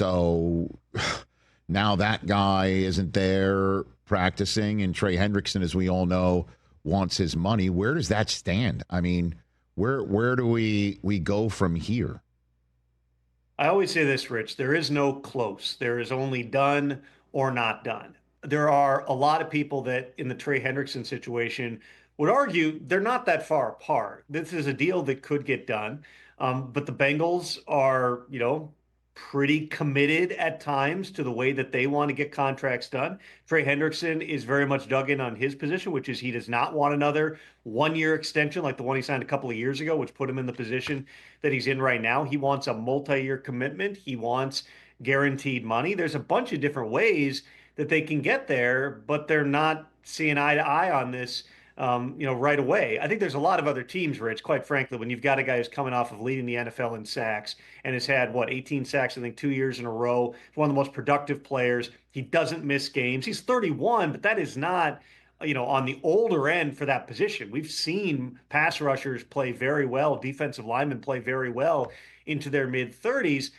So now that guy isn't there practicing, and Trey Hendrickson, as we all know, wants his money. Where does that stand? I mean, where do we go from here? I always say this, Rich, there is no close. There is only done or not done. There are a lot of people that in the Trey Hendrickson situation would argue they're not that far apart. This is a deal that could get done. But the Bengals are, pretty committed at times to the way that they want to get contracts done. Trey Hendrickson is very much dug in on his position, which is he does not want another 1 year extension like the one he signed a couple of years ago, which put him in the position that he's in right now. He wants a multi-year commitment. He wants guaranteed money. There's a bunch of different ways that they can get there, but they're not seeing eye to eye on this right away. I think there's a lot of other teams, Rich, quite frankly, when you've got a guy who's coming off of leading the NFL in sacks and has had, 18 sacks, I think, 2 years in a row, one of the most productive players. He doesn't miss games. He's 31, but that is not, on the older end for that position. We've seen pass rushers play very well, defensive linemen play very well into their mid 30s.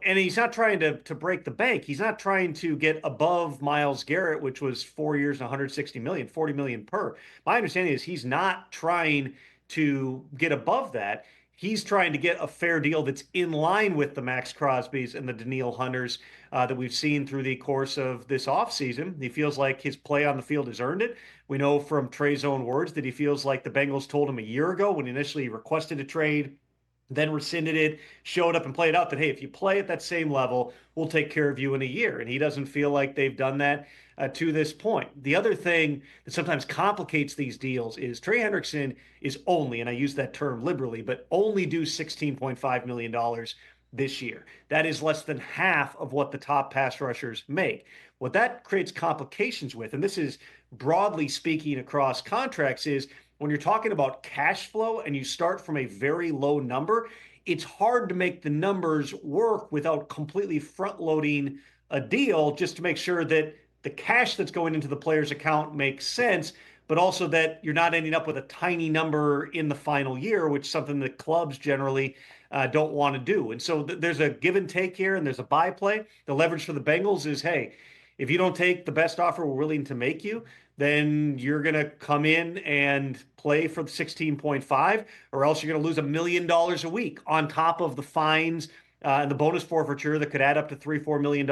And he's not trying to break the bank. He's not trying to get above Myles Garrett, which was 4 years and 160 million, 40 million per. My understanding is he's not trying to get above that. He's trying to get a fair deal that's in line with the Max Crosbys and the Danielle Hunters that we've seen through the course of this offseason. He feels like his play on the field has earned it. We know from Trey's own words that he feels like the Bengals told him a year ago when he initially requested a trade, then rescinded it, showed up and played out that, hey, if you play at that same level, we'll take care of you in a year. And he doesn't feel like they've done that to this point. The other thing that sometimes complicates these deals is Trey Hendrickson is only, and I use that term liberally, but only due $16.5 million this year. That is less than half of what the top pass rushers make. What that creates complications with, and this is broadly speaking across contracts, is when you're talking about cash flow and you start from a very low number, it's hard to make the numbers work without completely front loading a deal just to make sure that the cash that's going into the player's account makes sense, but also that you're not ending up with a tiny number in the final year, which is something that clubs generally don't want to do. And so there's a give and take here, and there's a buy play. The leverage for the Bengals is, hey, if you don't take the best offer we're willing to make you, then you're going to come in and play for the 16.5, or else you're going to lose $1 million a week on top of the fines and the bonus forfeiture that could add up to $3-4 million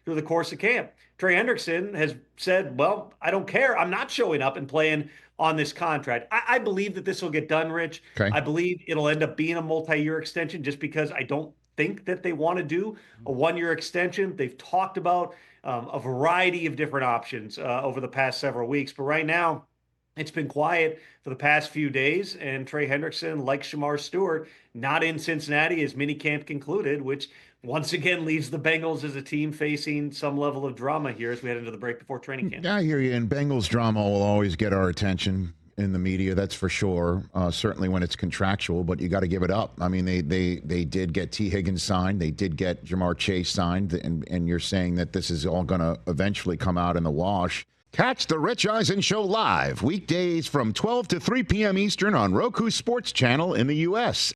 through the course of camp. Trey Hendrickson has said, well, I don't care. I'm not showing up and playing on this contract. I believe that this will get done, Rich. Okay. I believe it'll end up being a multi-year extension just because I don't think that they want to do a 1 year extension. They've talked about a variety of different options over the past several weeks. But right now, it's been quiet for the past few days. And Trey Hendrickson, like Shamar Stewart, not in Cincinnati as minicamp concluded, which once again leaves the Bengals as a team facing some level of drama here as we head into the break before training camp. Yeah, I hear you. And Bengals drama will always get our attention in the media, that's for sure. Certainly when it's contractual, but you got to give it up. I mean, they did get T. Higgins signed. They did get Jamar Chase signed. And you're saying that this is all going to eventually come out in the wash. Catch the Rich Eisen Show live weekdays from 12 to 3 p.m. Eastern on Roku Sports Channel in the U.S.